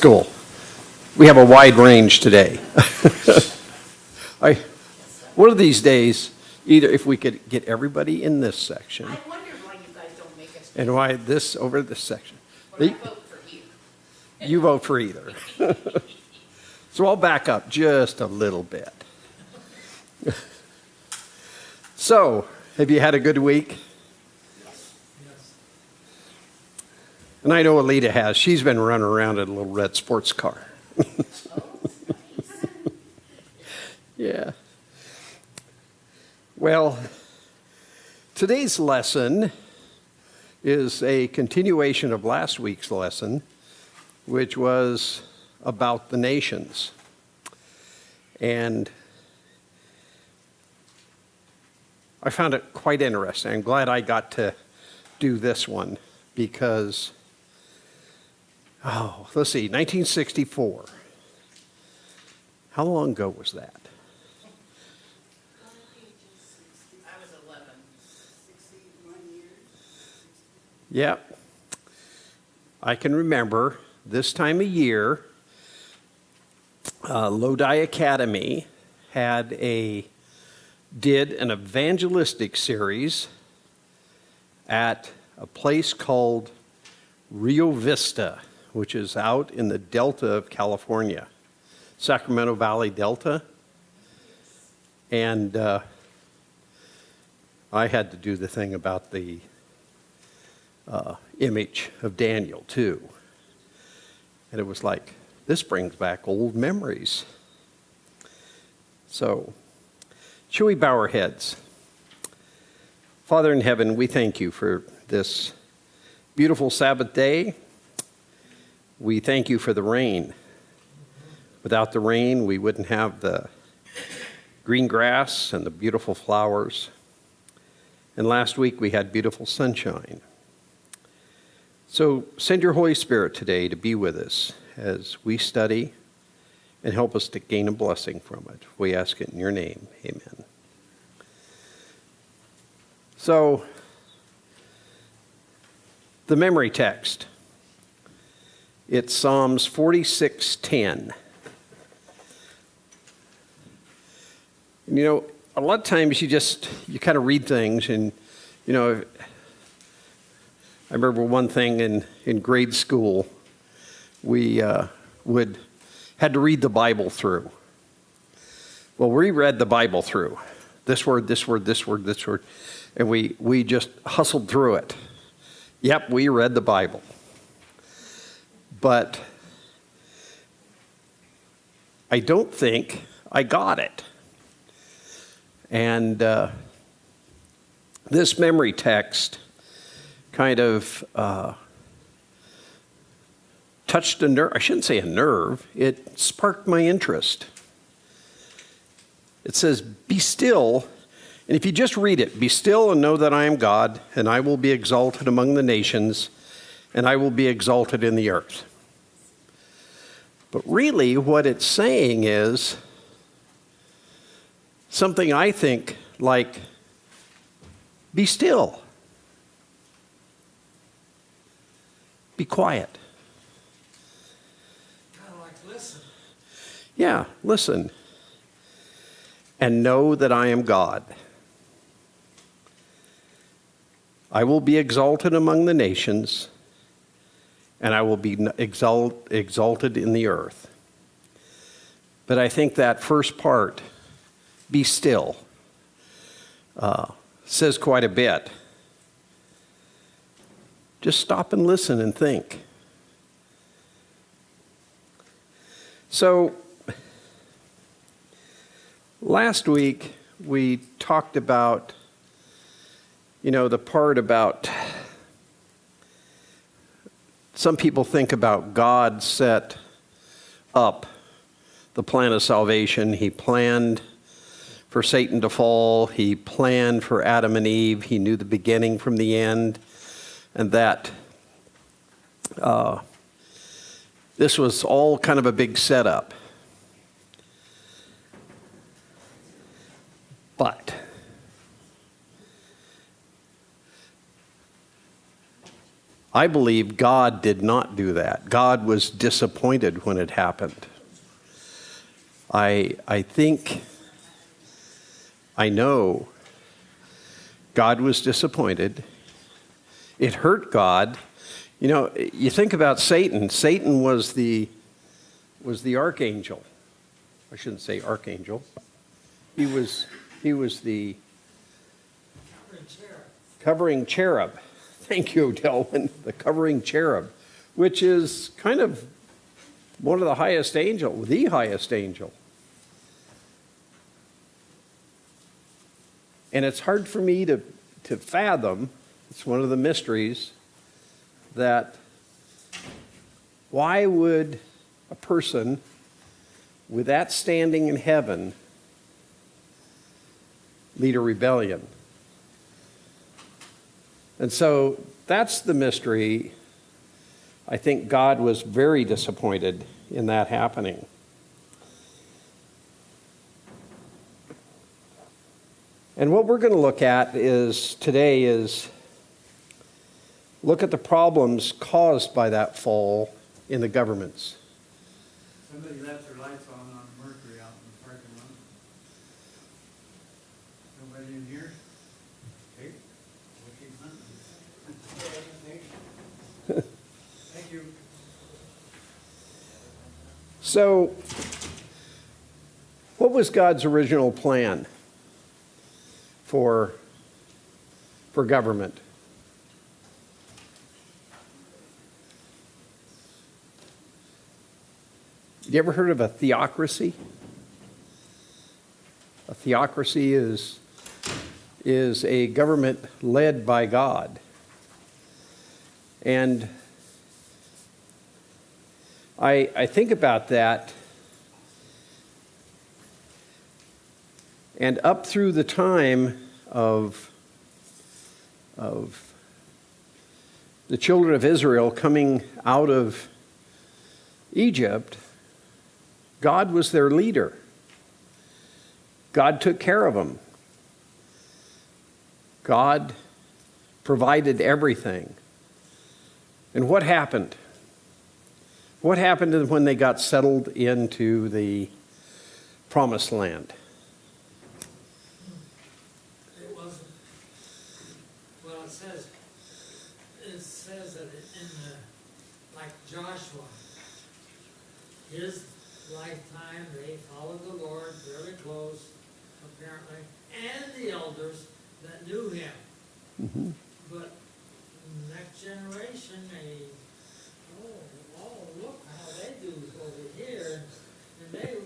School. We have a wide range today. One of these days, either if we could get everybody in this section, I wonder why you guys don't make us. and why this over this section. Or I vote for you. You vote for either. So I'll back up just a little bit. So, have you had a good week? Yes. And I know Alita has. She's been running around in a little red sports car. Yeah. Well, today's lesson is a continuation of last week's lesson, which was about the nations. And I found it quite interesting. I'm glad I got to do this one because, let's see, 1964. How long ago was that? I was 11. 61 years. Yeah. I can remember this time of year, Lodi Academy did an evangelistic series at a place called Rio Vista, which is out in the Delta of California, Sacramento Valley Delta. And I had to do the thing about the image of Daniel, too. And it was like, this brings back old memories. So, shall we bow our heads? Father in heaven, we thank you for this beautiful Sabbath day. We thank you for the rain. Without the rain, we wouldn't have the green grass and the beautiful flowers. And last week, we had beautiful sunshine. So send your Holy Spirit today to be with us as we study and help us to gain a blessing from it. We ask it in your name. Amen. So, the memory text. It's Psalms 46:10. And, you know, a lot of times you kind of read things and, you know, I remember one thing in grade school, we had to read the Bible through. Well, we read the Bible through. This word, this word, this word, this word. And we just hustled through it. Yep, we read the Bible. But I don't think I got it. And this memory text kind of touched a nerve. I shouldn't say a nerve. It sparked my interest. It says, be still. And if you just read it, be still and know that I am God, and I will be exalted among the nations, and I will be exalted in the earth. But really, what it's saying is something I think like, be still. Be quiet. Kind of like listen. Yeah, listen. And know that I am God. I will be exalted among the nations, and I will be exalted in the earth. But I think that first part, be still, says quite a bit. Just stop and listen and think. So, last week we talked about, you know, the part about some people think about God set up the plan of salvation. He planned for Satan to fall. He planned for Adam and Eve. He knew the beginning from the end. And that this was all kind of a big setup. But I believe God did not do that. God was disappointed when it happened. I think, I know God was disappointed. It hurt God. You know, you think about Satan. Satan was the archangel. I shouldn't say archangel. He was the covering cherub. Thank you, Delvin. The covering cherub, which is kind of one of the highest angel, the highest angel. And it's hard for me to fathom, it's one of the mysteries, that why would a person with that standing in heaven lead a rebellion? And so that's the mystery. I think God was very disappointed in that happening. And what we're going to look at today is look at the problems caused by that fall in the governments. Somebody left their lights on Mercury out in the parking lot. Nobody in here? Hey, looking hunting. Thank you. So, what was God's original plan for government? You ever heard of a theocracy? A theocracy is a government led by God. And I think about that, and up through the time of the children of Israel coming out of Egypt, God was their leader. God took care of them. God provided everything. And what happened? What happened when they got settled into the promised land? It wasn't, well, it says that in the, like Joshua, his lifetime, they followed the Lord very close, apparently, and the elders that knew him. Mm-hmm. But next generation, look how they do over here, and they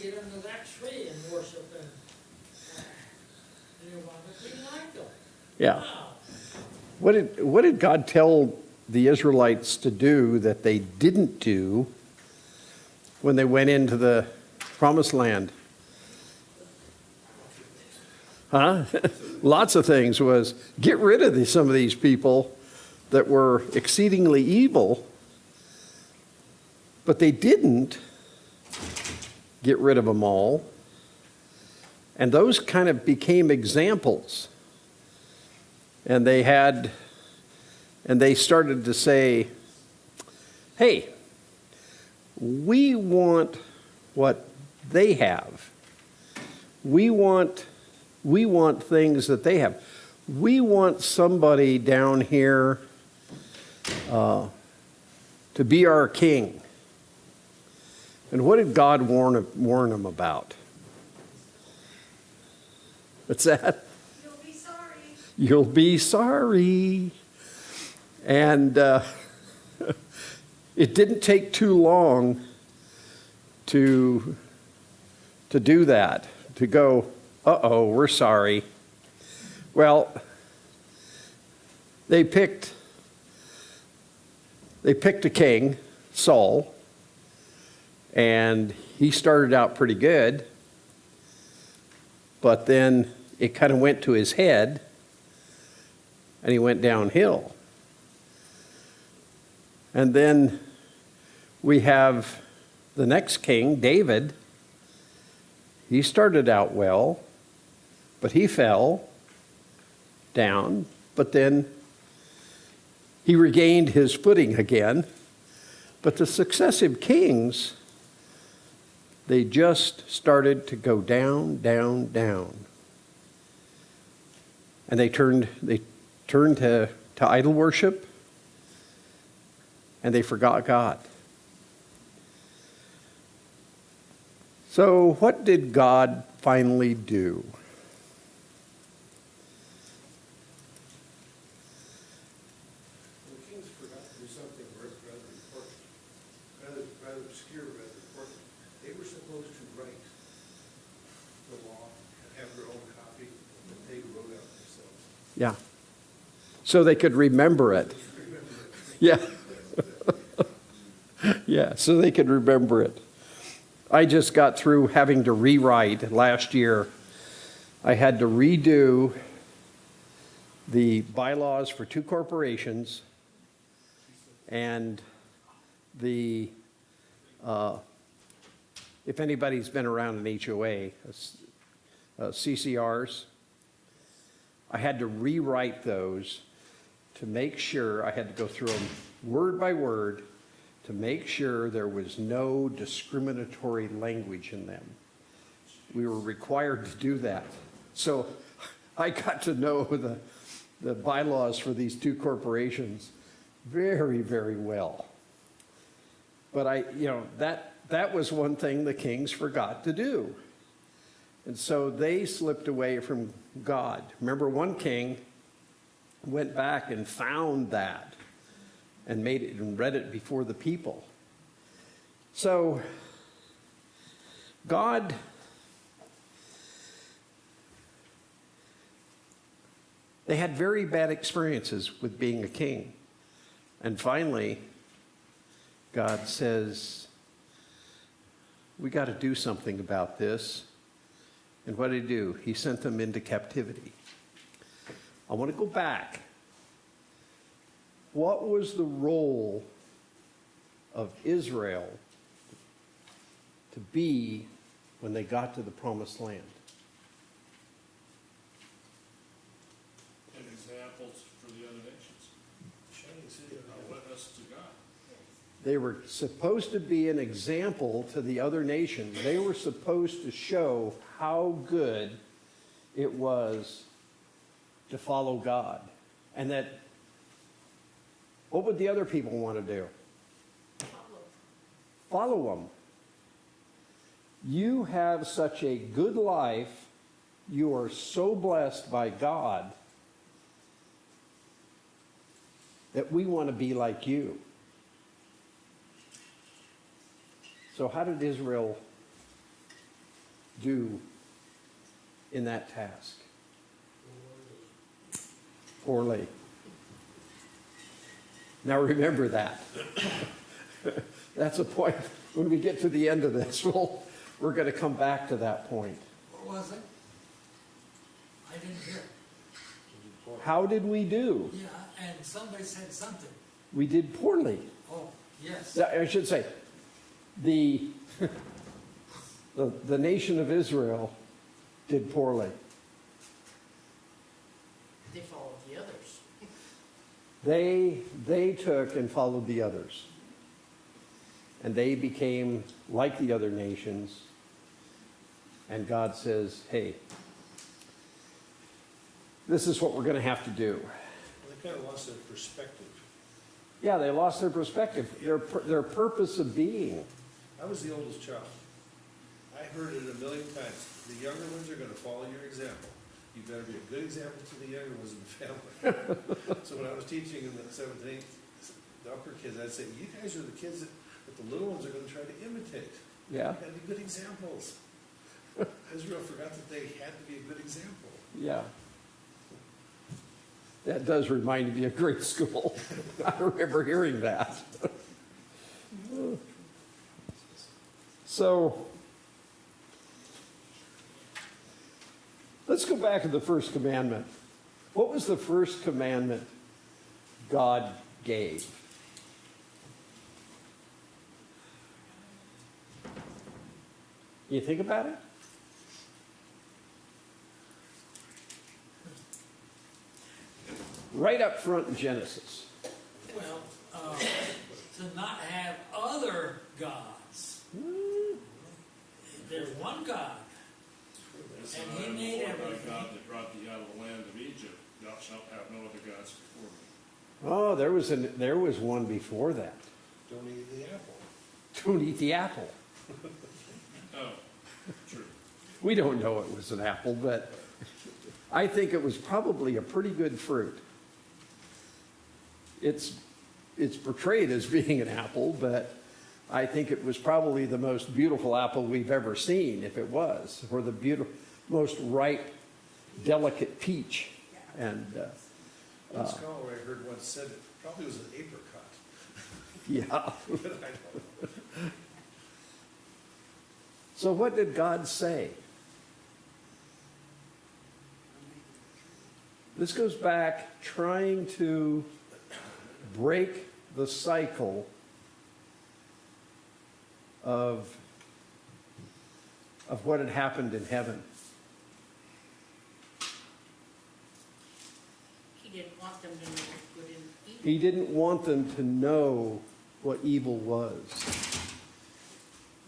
get under that tree and worship, and they want to be like them. Yeah. Wow. What did God tell the Israelites to do that they didn't do when they went into the promised land? Huh? Lots of things was get rid of some of these people that were exceedingly evil, but they didn't get rid of them all. And those kind of became examples. And they started to say, hey, we want what they have. We want things that they have. We want somebody down here to be our king. And what did God warn them about? What's that? You'll be sorry. You'll be sorry. And it didn't take too long to do that, to go, uh-oh, we're sorry. Well, they picked a king, Saul, and he started out pretty good, but then it kind of went to his head, and he went downhill. And then we have the next king, David. He started out well, but he fell down, but then he regained his footing again. But the successive kings, they just started to go down, down, down. And they turned to idol worship, and they forgot God. So what did God finally do? The kings forgot to do something rather important, rather obscure, rather important. They were supposed to write the law and have their own copy that they wrote out themselves. Yeah. So they could remember it. Yeah. Yeah, so they could remember it. I just got through having to rewrite last year. I had to redo the bylaws for 2 corporations and the, if anybody's been around an HOA, CCRs, I had to rewrite those to make sure, I had to go through them word by word to make sure there was no discriminatory language in them. We were required to do that. So I got to know the bylaws for these 2 corporations very, very well. But that was one thing the kings forgot to do. And so they slipped away from God. Remember, one king went back and found that and made it and read it before the people. So God they had very bad experiences with being a king. And finally, God says, we got to do something about this. And what did he do? He sent them into captivity. I want to go back. What was the role of Israel to be when they got to the promised land? And examples for the other nations. Shining city of A heaven. witness to God. They were supposed to be an example to the other nations. They were supposed to show how good it was to follow God. And that, what would the other people want to do? Follow them. You have such a good life. You are so blessed by God that we want to be like you. So how did Israel do in that task? Poorly. Now remember that. That's a point. When we get to the end of this, we're going to come back to that point. What was it? I didn't hear. How did we do? Yeah, and somebody said something. We did poorly. Oh, yes. I should say, the nation of Israel did poorly. They followed the others. They took and followed the others. And they became like the other nations. And God says, hey, this is what we're going to have to do. They kind of lost their perspective. Yeah, they lost their perspective, their purpose of being. I was the oldest child. I heard it a million times. The younger ones are going to follow your example. You better be a good example to the younger ones in the family. So when I was teaching in the 7th and 8th, the upper kids, I'd say, you guys are the kids that the little ones are going to try to imitate. Yeah. You got to be good examples. Israel forgot that they had to be a good example. Yeah. That does remind me of grade school. I remember hearing that. So, let's go back to the first commandment. What was the first commandment God gave? You think about it? Right up front in Genesis. to not have other gods. There's one God. This And I he am the made Lord thy everything. God that brought thee out of the land of Egypt. Thou shalt have no other gods before me. Oh, there was one before that. Don't eat the apple. Don't eat the apple. Oh, true. We don't know it was an apple, but I think it was probably a pretty good fruit. It's portrayed as being an apple, but I think it was probably the most beautiful apple we've ever seen, if it was, or the most ripe, delicate peach. And One scholar I heard once said it probably was an apricot. yeah. But I don't know. So what did God say? This goes back trying to break the cycle of what had happened in heaven. He didn't want them to know good and evil. He didn't want them to know what evil was.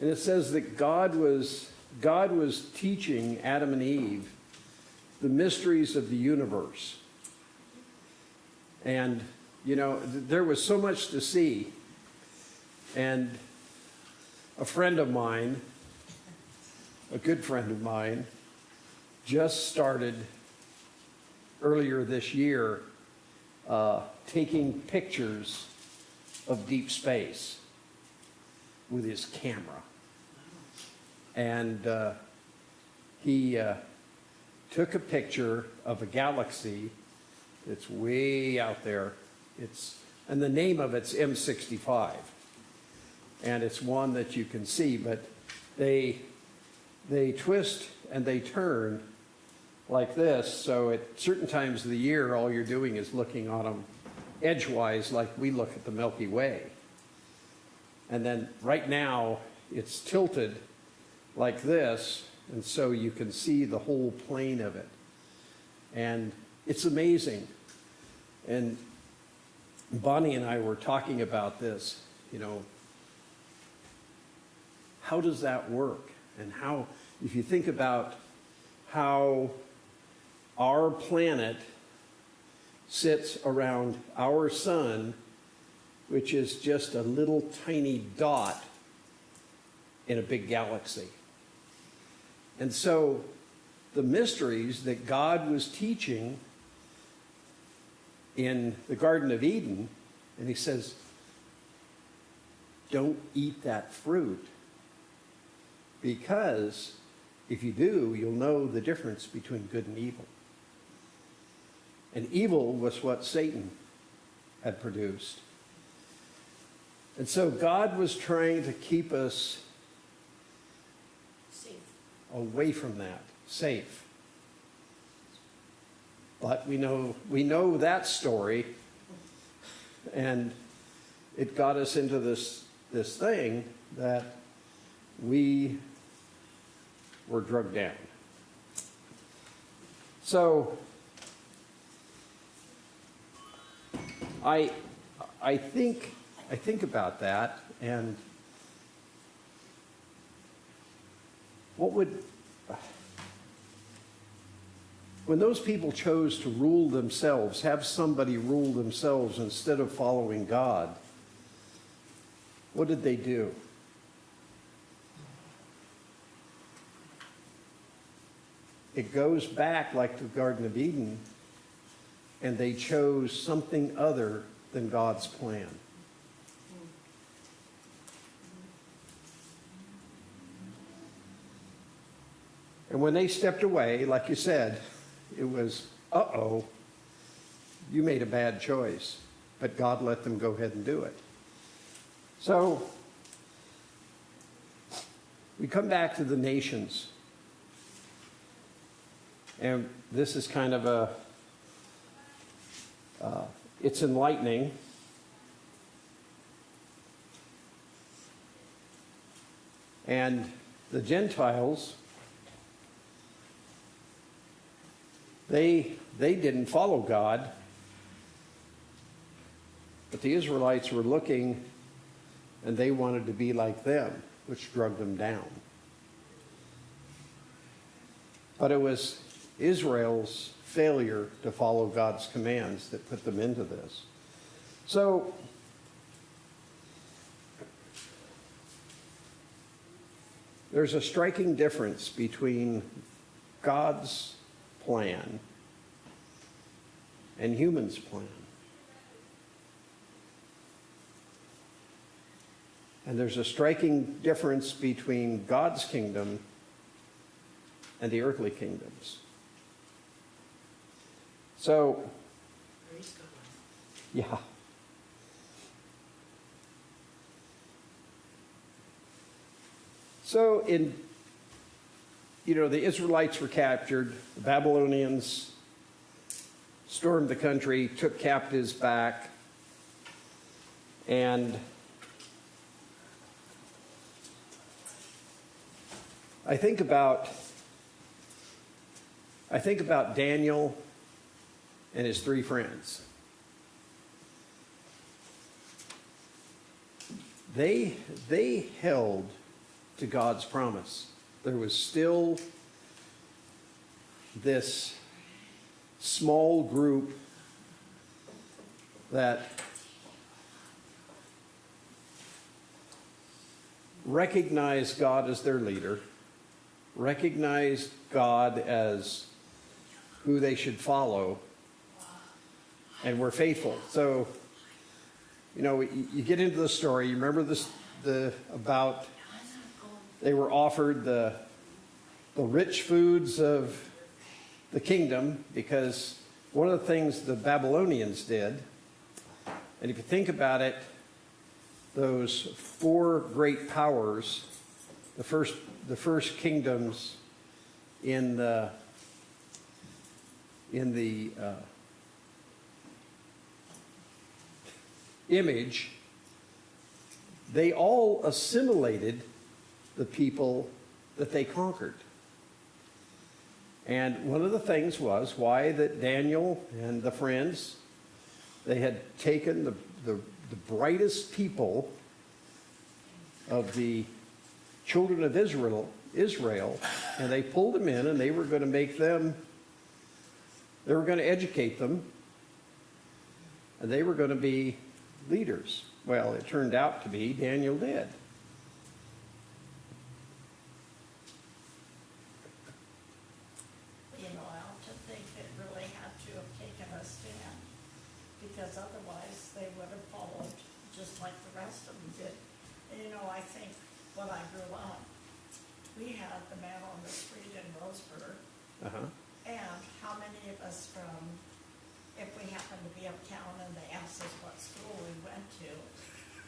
And it says that God was teaching Adam and Eve the mysteries of the universe. And, you know, there was so much to see. And a friend of mine, a good friend of mine, just started earlier this year taking pictures of deep space with his camera. And he took a picture of a galaxy that's way out there. And the name of it's M65. And it's one that you can see, but they twist and they turn like this, so at certain times of the year, all you're doing is looking on them edgewise like we look at the Milky Way. And then right now, it's tilted like this, and so you can see the whole plane of it. And it's amazing. And Bonnie and I were talking about this, you know, how does that work? And how, if you think about how our planet sits around our sun, which is just a little tiny dot in a big galaxy. And so the mysteries that God was teaching in the Garden of Eden, and he says, don't eat that fruit, because if you do, you'll know the difference between good and evil. And evil was what Satan had produced. And so God was trying to keep us Safe. away from that, safe. But we know that story, and it got us into this thing that we were drugged down. So I think about that, and when those people chose to rule themselves, have somebody rule themselves instead of following God, what did they do? It goes back like the Garden of Eden, and they chose something other than God's plan. And when they stepped away, like you said, it was, uh-oh, you made a bad choice. But God let them go ahead and do it. So we come back to the nations. And this is kind of it's enlightening. And the Gentiles, they didn't follow God, but the Israelites were looking and they wanted to be like them, which drug them down. But it was Israel's failure to follow God's commands that put them into this. So, there's a striking difference between God's plan and humans' plan. And there's a striking difference between God's kingdom and the earthly kingdoms. So, Praise God. yeah. So the Israelites were captured, the Babylonians stormed the country, took captives back, and I think about Daniel and his 3 friends. They held to God's promise. There was still this small group that recognized God as their leader, recognized God as who they should follow, and were faithful. So, you get into the story. You remember about they were offered the rich foods of the kingdom, because one of the things the Babylonians did, and if you think about it, those 4 great powers, the first kingdoms in the image, they all assimilated the people that they conquered. And one of the things was why that Daniel and the friends, they had taken the brightest people of the children of Israel, and they pulled them in, and they were going to educate them, and they were going to be leaders. Well, it turned out to be Daniel did. I often think it really had to have taken a stand, because otherwise they would have followed just like the rest of them did. And I think when I grew up, we had the man on the street in Roseburg, Uh-huh. and how many of us if we happened to be uptown and they asked us what school we went to,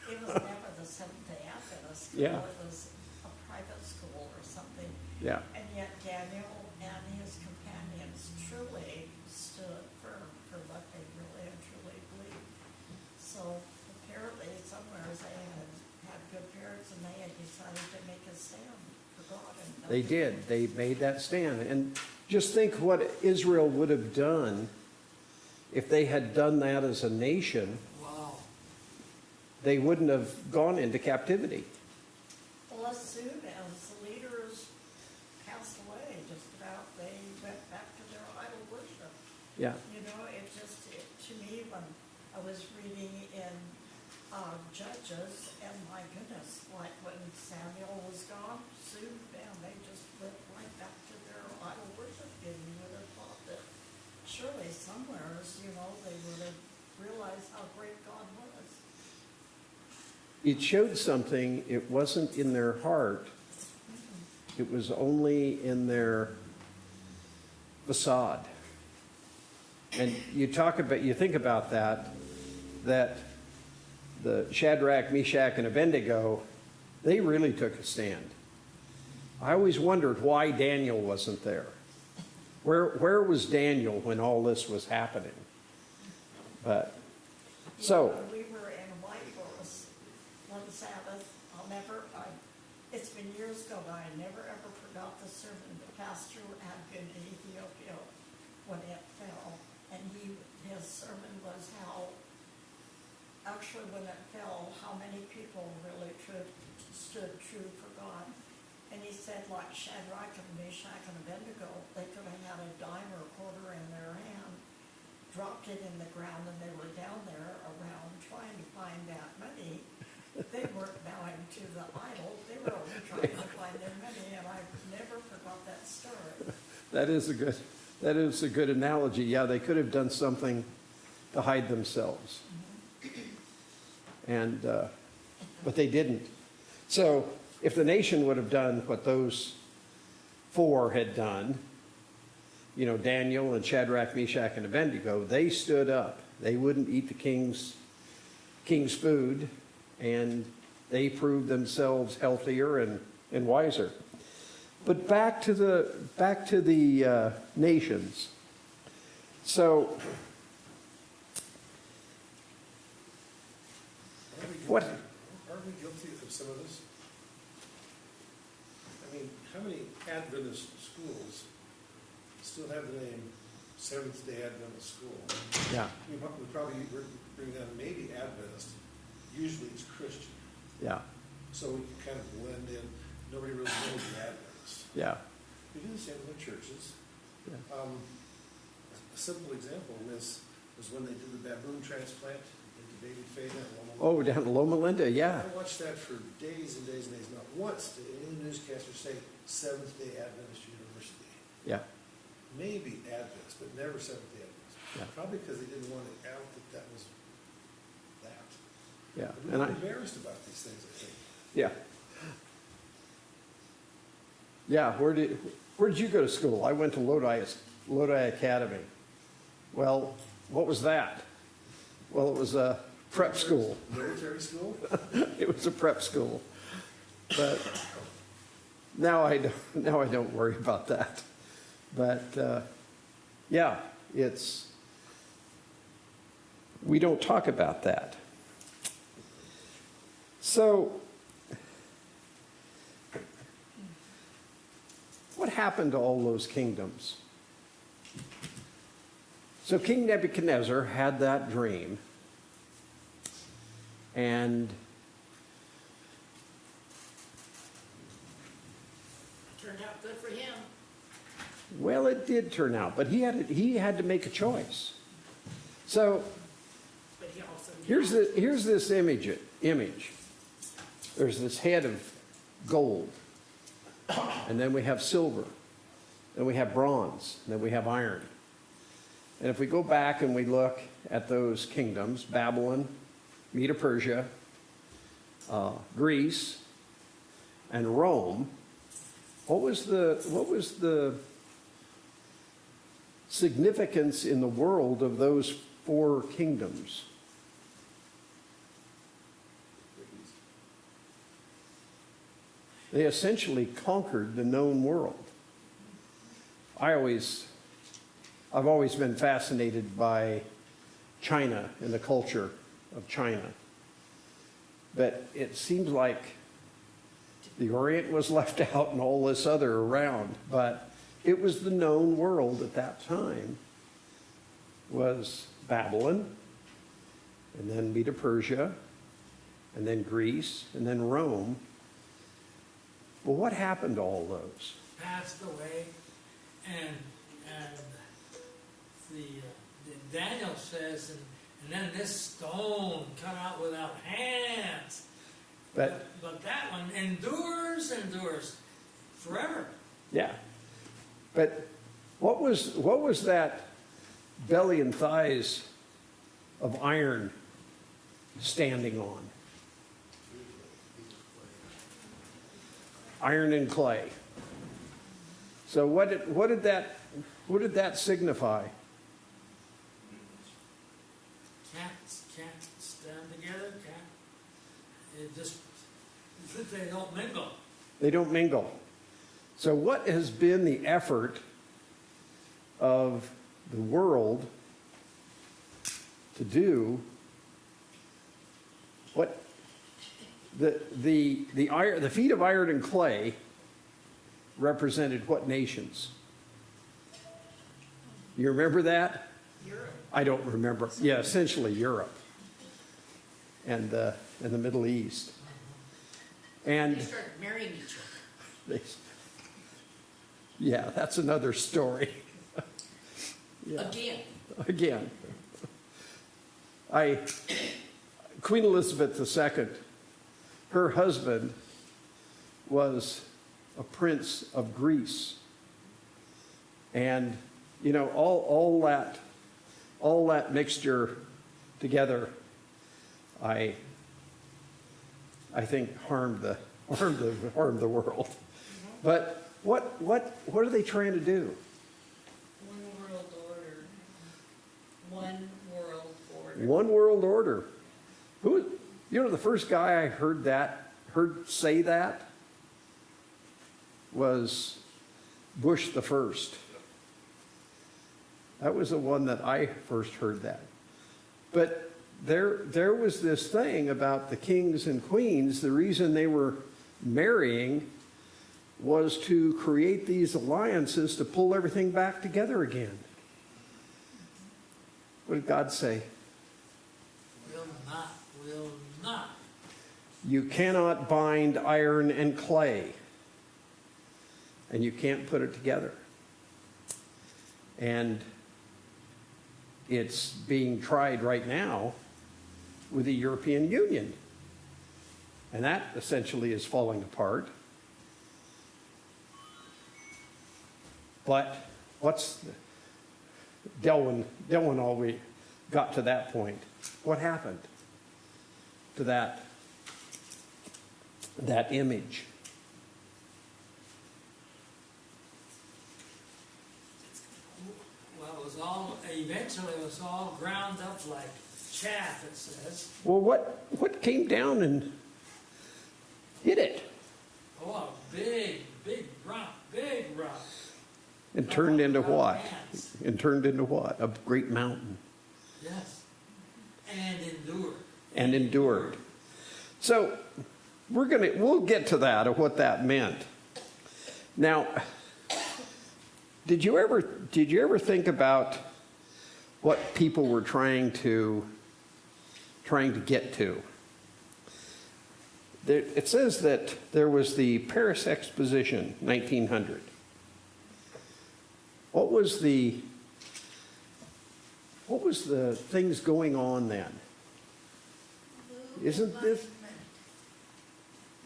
it was never the Seventh-day Adventist school. Yeah. It was a private school or something. Yeah. And yet Daniel and his companions truly stood firm for what they really and truly believed. So apparently somewhere they had good parents, and they had decided to make a stand for God. And They did. They made that stand. And just think what Israel would have done if they had done that as a nation. Wow. They wouldn't have gone into captivity. Well, as soon as the leaders passed away, just about, they went back to their idol worship. Yeah. To me, when I was reading in Judges, and my goodness, like when Samuel was gone, soon, man, they just went right back to their idol worship. And you would have thought that surely somewhere, they would have realized how great God was. It showed something. It wasn't in their heart. It was only in their facade. And you think about that the Shadrach, Meshach, and Abednego, they really took a stand. I always wondered why Daniel wasn't there. Where was Daniel when all this was happening? But so We were in White Horse one Sabbath. It's been years ago, but I never ever forgot the sermon the pastor had been in Ethiopia when it fell, and his sermon was how actually when it fell, how many people really stood true for God. And he said like Shadrach and Meshach and Abednego, they could have had a dime or a quarter in their hand, dropped it in the ground, and they were down there around trying to find that money. They weren't bowing to the idol, they were only trying to find their money, and I never forgot that story. That is a good analogy. Yeah, they could have done something to hide themselves. And, but they didn't. So if the nation would have done what those four had done, you know, Daniel and Shadrach, Meshach, and Abednego, they stood up. They wouldn't eat the king's food, and they proved themselves healthier and wiser. But back to the nations. So what? Aren't we guilty of some of this? I mean, how many Adventist schools still have the name Seventh-day Adventist School? Yeah, We probably bring down maybe Adventist. Usually it's Christian. yeah, So we can kind of blend in. Nobody really knows the Adventists. yeah, We do the same with our churches. yeah. A simple example was when they did the baboon transplant into baby Faye down in Loma Linda. Oh, down in Loma Linda, yeah, I watched that for days and days and days. Not once did any newscaster say Seventh-day Adventist University. yeah, Maybe Adventist, but never Seventh-day Adventist. Yeah. Probably because they didn't want it out that was that. yeah. But we And were embarrassed about these things, I think. yeah. Yeah, where did you go to school? I went to Lodi Academy. Well, what was that? Well, it was a prep school. Military school? It was a prep school. But now I don't worry about that. But yeah, we don't talk about that. So what happened to all those kingdoms? So King Nebuchadnezzar had that dream, and Turned out good for him. well, it did turn out, but he had to make a choice. So But he also. here's this image. There's this head of gold, and then we have silver, then we have bronze, and then we have iron. And if we go back and we look at those kingdoms, Babylon, Medo-Persia, Greece, and Rome, what was the significance in the world of those four kingdoms? They essentially conquered the known world. I've always been fascinated by China and the culture of China. But it seems like the Orient was left out and all this other around. But it was the known world at that time was Babylon, and then Medo-Persia, and then Greece, and then Rome. Well, what happened to all those? Passed away, and Daniel says, and then this stone cut out without hands. But that one endures forever. yeah, but what was that belly and thighs of iron standing on? Iron and clay. So what did that signify? Can't stand together. They don't mingle. They don't mingle. So what has been the effort of the world to do what the feet of iron and clay represented what nations? You remember that? Europe. I don't remember. Yeah, essentially Europe. and the Middle East. And They started marrying each other. they, yeah, that's another story. Yeah. Again. Again. Queen Elizabeth II, her husband was a prince of Greece. And, you know, all that mixture together, I think harmed the world. But what are they trying to do? One world order. One world order. One world order. Who, you know, the first guy I heard say that was Bush the first. That was the one that I first heard that. But there was this thing about the kings and queens. The reason they were marrying was to create these alliances to pull everything back together again. What did God say? Will not. You cannot bind iron and clay, and you can't put it together. And it's being tried right now with the European Union. And that essentially is falling apart. But Delwyn always got to that point. What happened to that image? Well, eventually it was all ground up like chaff, it says. Well, what came down and hit it Oh, a big rock. and turned into About what? hands. And turned into what? A great mountain. Yes. And endured. And endured. So we'll get to that, of what that meant. Now, did you ever think about what people were trying to get to? It says that there was the Paris Exposition, 1900. What was the things going on then? Isn't this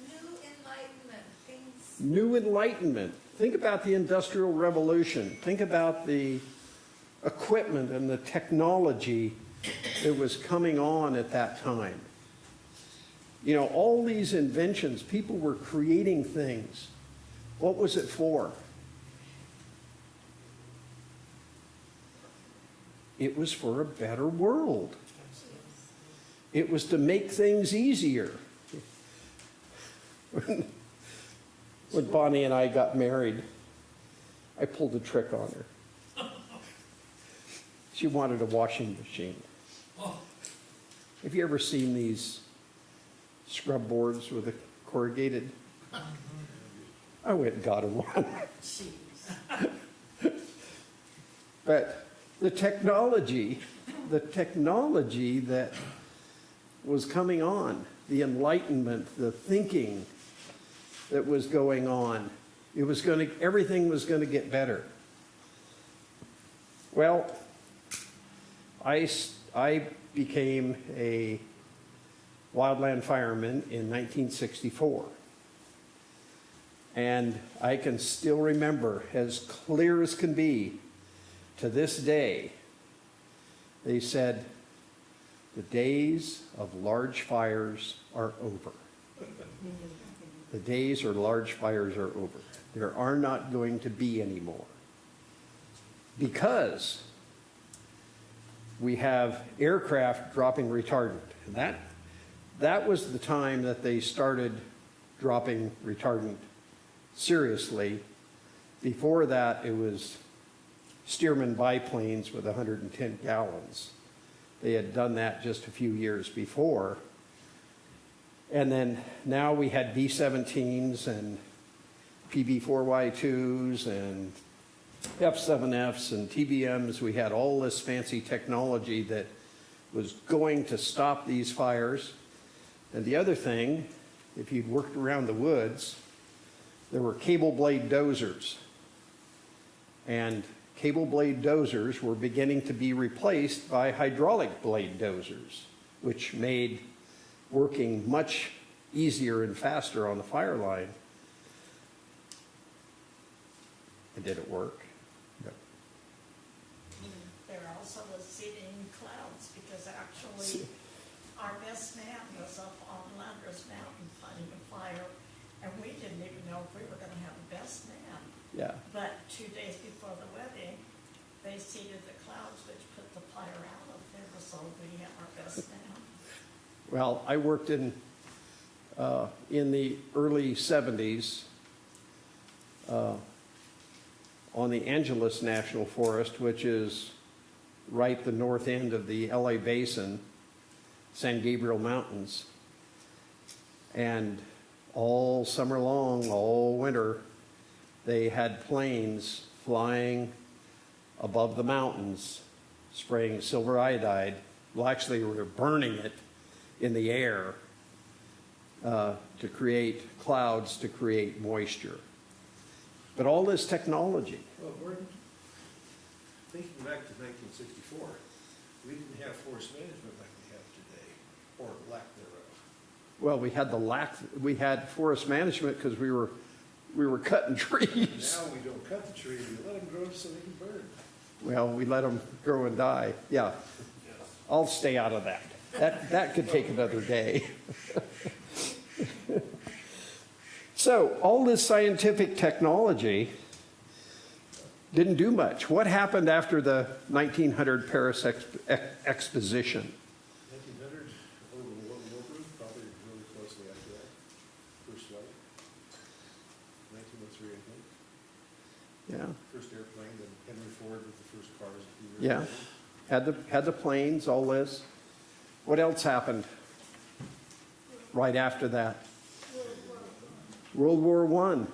New enlightenment, things. new enlightenment? Think about the Industrial Revolution. Think about the equipment and the technology that was coming on at that time. You know, all these inventions, people were creating things. What was it for? It was for a better world. It was to make things easier. When Bonnie and I got married, I pulled a trick on her. She wanted a washing machine. Oh, Have you ever seen these scrub boards with a corrugated? I went and got her one. Jeez. But the technology that was coming on, the enlightenment, the thinking that was going on, everything was going to get better. Well, I became a wildland fireman in 1964. And I can still remember, as clear as can be, to this day, they said, the days of large fires are over. The days of large fires are over. There are not going to be any more. Because we have aircraft dropping retardant. And that was the time that they started dropping retardant seriously. Before that, it was Stearman biplanes with 110 gallons. They had done that just a few years before. And then now we had B-17s and PB-4Y2s and F-7Fs and TBMs. We had all this fancy technology that was going to stop these fires. And the other thing, if you'd worked around the woods, there were cable blade dozers. And cable blade dozers were beginning to be replaced by hydraulic blade dozers, which made working much easier and faster on the fire line. And did it work? No. There also was seeding clouds, because actually our best man was up on Landers Mountain fighting a fire, and we didn't even know if we were gonna have a best man. Yeah. But 2 days before the wedding, they seeded the clouds, which put the fire out of there, so we had our best man. Well, I worked in the early 70s on the Angeles National Forest, which is right the north end of the LA Basin, San Gabriel Mountains. And all summer long, all winter, they had planes flying above the mountains, spraying silver iodide. Well, actually, we were burning it in the air to create clouds, to create moisture. But all this technology, Well, Gordon, thinking back to 1964, we didn't have forest management like we have today, or lack thereof. well, we had forest management because we were cutting trees. Now we don't cut the trees, we let them grow so they can burn. Well, we let them grow and die. Yeah, I'll stay out of that. That could take another day. So all this scientific technology didn't do much. What happened after the 1900 Paris Exposition? 1900, probably really closely after that, first flight. 1903, I think, Yeah, first airplane, then Henry Ford with the first cars. a few years yeah. later. Had the planes, all this. What else happened right after that? World War I.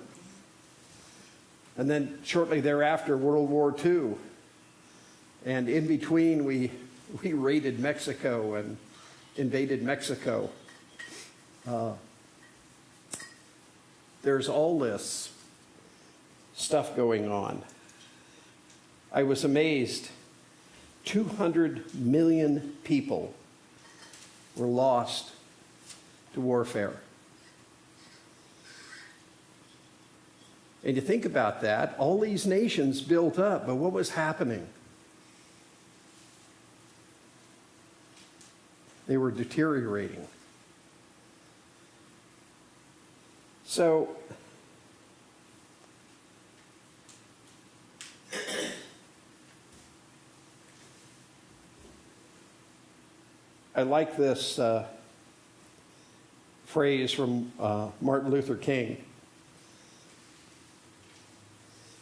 And then shortly thereafter, World War II. And in between, we raided Mexico and invaded Mexico. There's all this stuff going on. I was amazed. 200 million people were lost to warfare. And you think about that, all these nations built up, but what was happening? They were deteriorating. So, I like this phrase from Martin Luther King.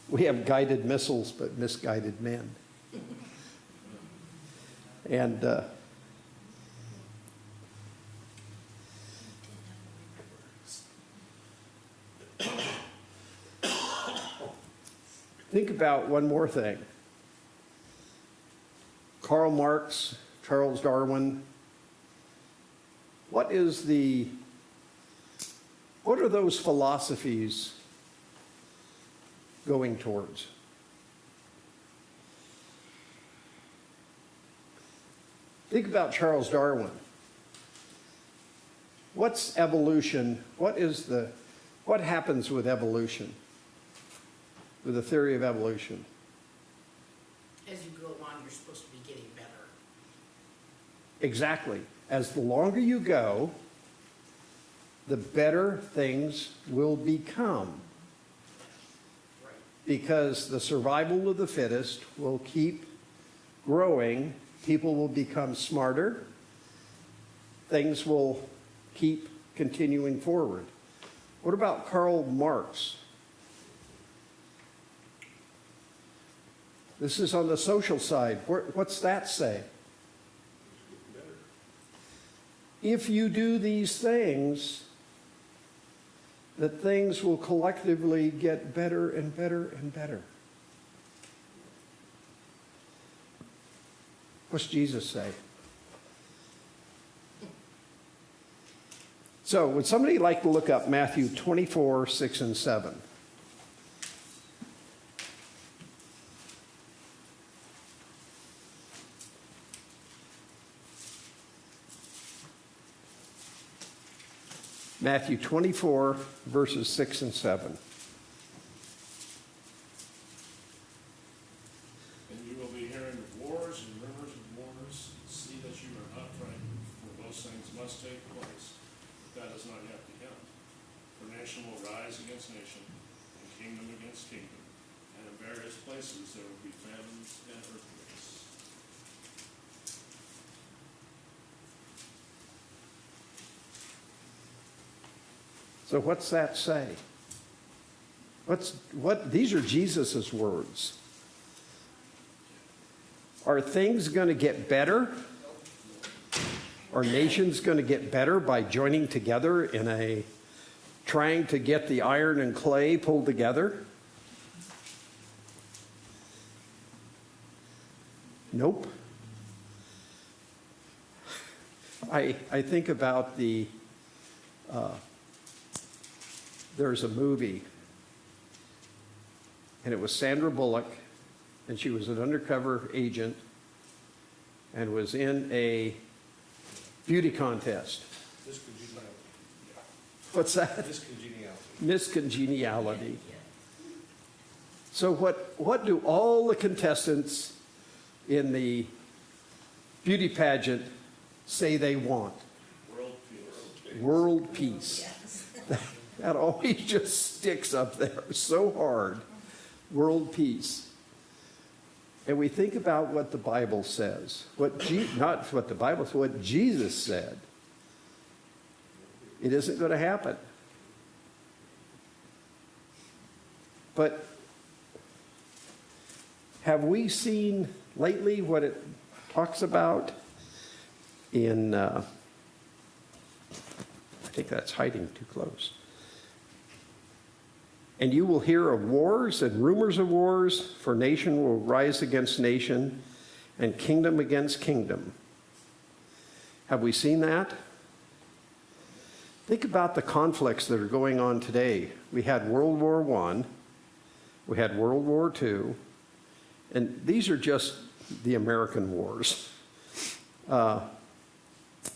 We have guided missiles, but misguided men. And think about one more thing. Karl Marx, Charles Darwin. What are those philosophies going towards? Think about Charles Darwin. What's evolution? What happens with evolution? With the theory of evolution? As you go along, you're supposed to be getting better. Exactly. As the longer you go, the better things will become. Right. Because the survival of the fittest will keep growing. People will become smarter. Things will keep continuing forward. What about Karl Marx? This is on the social side. What's that say? If you do these things, that things will collectively get better and better and better. What's Jesus say? So would somebody like to look up Matthew 24, 6 and 7? Matthew 24, verses 6 and 7. And you will be hearing of wars and rumors of wars. See that you are not frightened, for those things must take place. But that is not yet the end. For nation will rise against nation, and kingdom against kingdom. And in various places there will be famines and earthquakes. So what's that say? These are Jesus's words. Are things going to get better? Are nations going to get better by joining together in trying to get the iron and clay pulled together? Nope. I think about there's a movie, and it was Sandra Bullock, and she was an undercover agent and was in a beauty contest. Miscongeniality. What's that? Miscongeniality. Miscongeniality. So what do all the contestants in the beauty pageant say they want? World peace. World peace. Yes. That always just sticks up there so hard. World peace. And we think about what the Bible says. Not what the Bible says, what Jesus said. It isn't going to happen. But have we seen lately what it talks about in, I think that's hiding too close. And you will hear of wars and rumors of wars, for nation will rise against nation and kingdom against kingdom. Have we seen that? Think about the conflicts that are going on today. We had World War I, we had World War II, and these are just the American wars.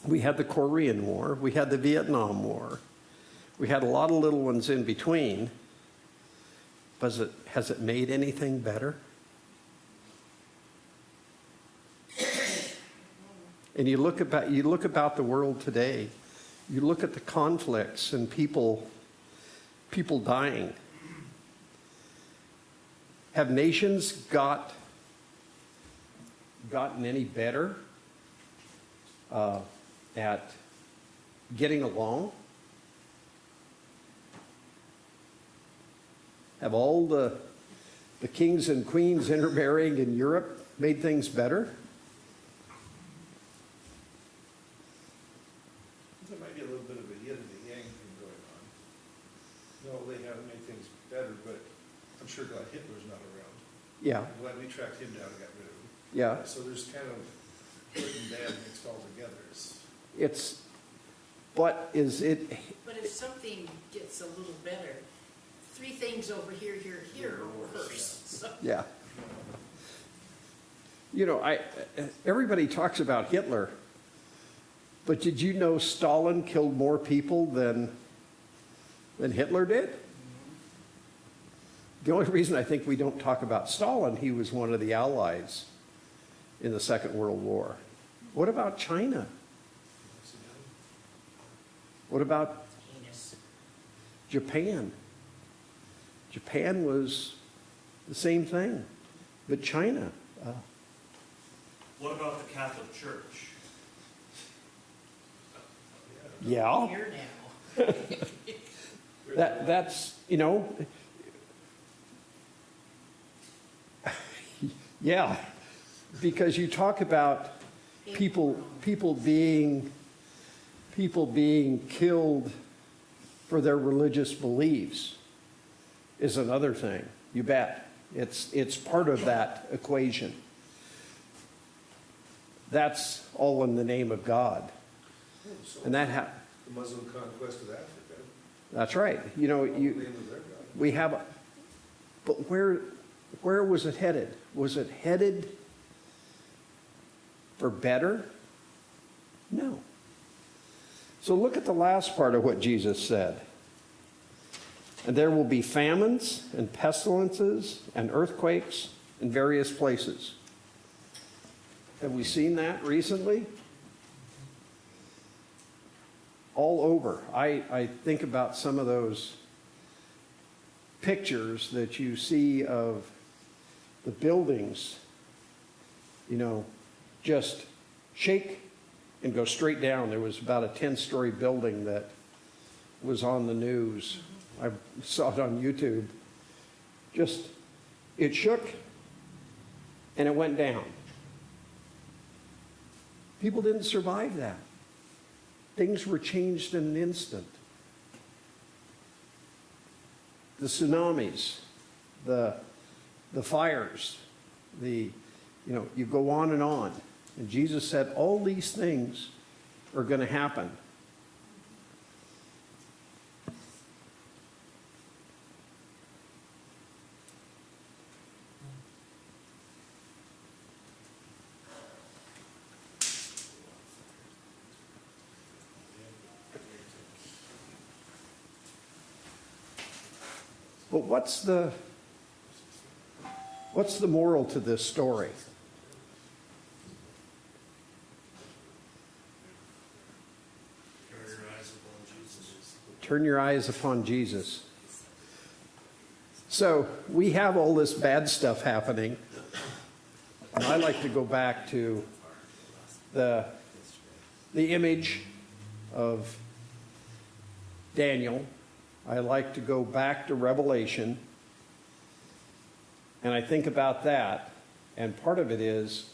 We had the Korean War, we had the Vietnam War, we had a lot of little ones in between. Has it made anything better? And you look about the world today, you look at the conflicts and people dying. Have nations gotten any better at getting along? Have all the kings and queens intermarrying in Europe made things better? There might be a little bit of a yin and a yang thing going on. No, they haven't made things better, but I'm sure glad Hitler's not around. Yeah, I'm glad we tracked him down and got rid of him. yeah. So there's kind of good and bad mixed all together. But But if something gets a little better, three things over here are worse. So- yeah. You know, everybody talks about Hitler, but did you know Stalin killed more people than Hitler did? The only reason I think we don't talk about Stalin, he was one of the allies in the Second World War. What about China? What about Heinous. Japan? Japan was the same thing, but China. What about the Catholic Church? Yeah, Here now. that's, you know, yeah, because you talk about people being killed for their religious beliefs is another thing. You bet. It's part of that equation. That's all in the name of God. And that the Muslim conquest of Africa. That's right. You know, All the name of their God. we have, but where was it headed? Was it headed for better? No. So look at the last part of what Jesus said. And there will be famines and pestilences and earthquakes in various places. Have we seen that recently? All over. I think about some of those pictures that you see of the buildings, you know, just shake and go straight down. There was about a 10-story building that was on the news. I saw it on YouTube. Just, it shook and it went down. People didn't survive that. Things were changed in an instant. The tsunamis, the fires, you know, you go on and on. And Jesus said all these things are going to happen. But what's the moral to this story? Turn your eyes upon Jesus. Turn your eyes upon Jesus. So we have all this bad stuff happening. And I like to go back to the image of Daniel. I like to go back to Revelation. And I think about that. And part of it is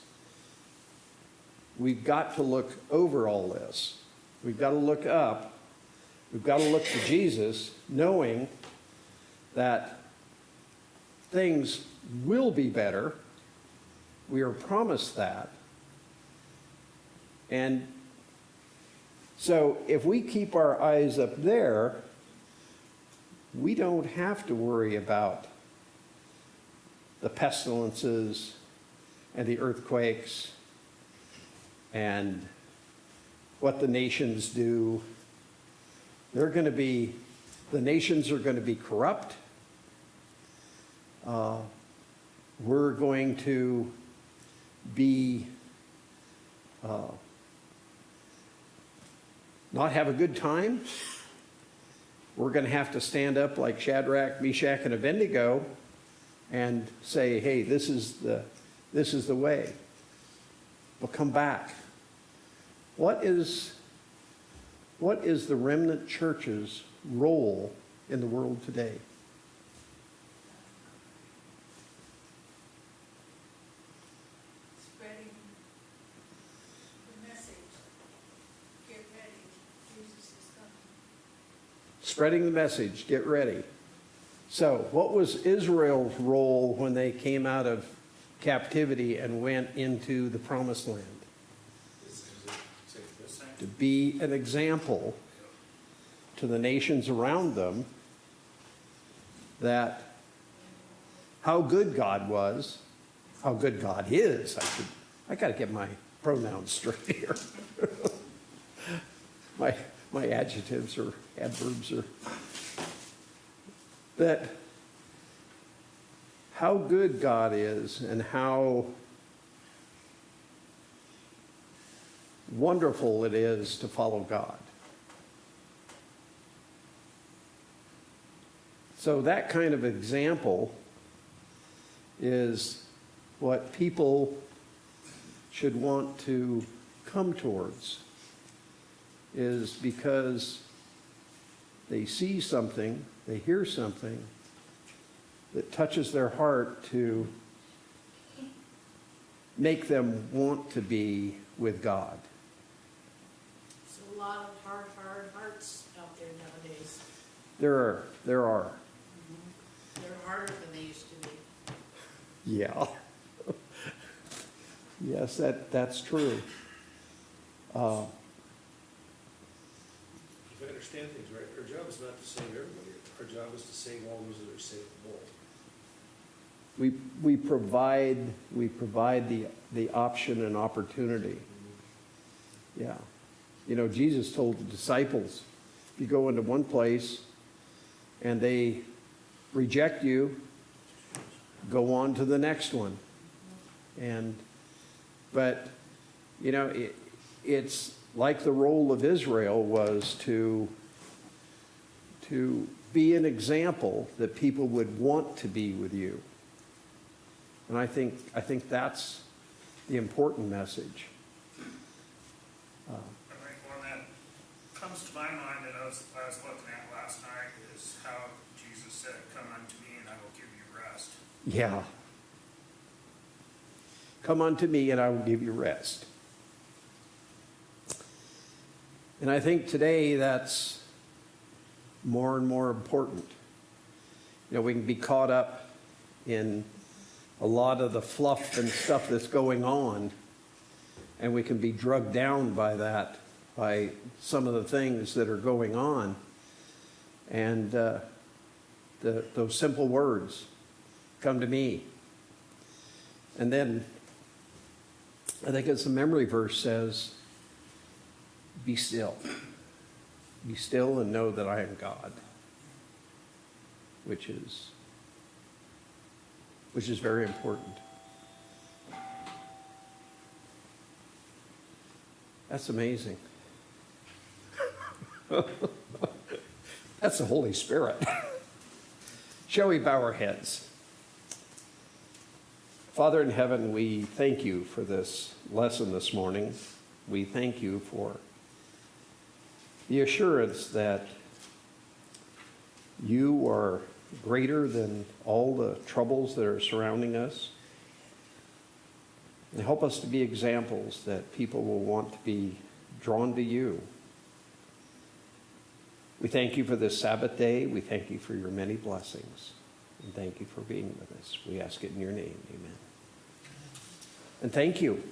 we've got to look over all this. We've got to look up. We've got to look to Jesus, knowing that things will be better. We are promised that. And so if we keep our eyes up there, we don't have to worry about the pestilences and the earthquakes and what the nations do. The nations are going to be corrupt. We're going to be not have a good time. We're going to have to stand up like Shadrach, Meshach, and Abednego and say, hey, this is the way. We'll come back. What is the remnant church's role in the world today? Spreading the message. Get ready. Jesus is coming. Spreading the message, get ready. So, what was Israel's role when they came out of captivity and went into the promised land? To be an example to the nations around them that how good God was, how good God is. I got to get my pronouns straight here. my adjectives or adverbs are that how good God is and how wonderful it is to follow God. So that kind of example is what people should want to come towards, is because they see something, they hear something that touches their heart to make them want to be with God. There's a lot of hard hearts out there nowadays. There are. They're harder than they used to be. Yeah. Yes, that's true. understand things, right? Our job is not to save everybody. Our job is to save all those that are savable. We provide the option and opportunity. Yeah. You know, Jesus told the disciples, if you go into one place and they reject you, go on to the next one. But, you know, it's like the role of Israel was to be an example that people would want to be with you. And I think that's the important message. I think one that comes to my mind that I was looking at last night is how Jesus said, "Come unto me and I will give you rest." Yeah. Come unto me and I will give you rest. And I think today that's more and more important. You know, we can be caught up in a lot of the fluff and stuff that's going on, and we can be drugged down by that, by some of the things that are going on. And those simple words, come to me. And then, I think as the memory verse says, be still. Be still and know that I am God, which is very important. That's amazing. That's the Holy Spirit. Shall we bow our heads? Father in heaven, we thank you for this lesson this morning. We thank you for the assurance that you are greater than all the troubles that are surrounding us. And help us to be examples that people will want to be drawn to you. We thank you for this Sabbath day. We thank you for your many blessings. And thank you for being with us. We ask it in your name. Amen. And thank you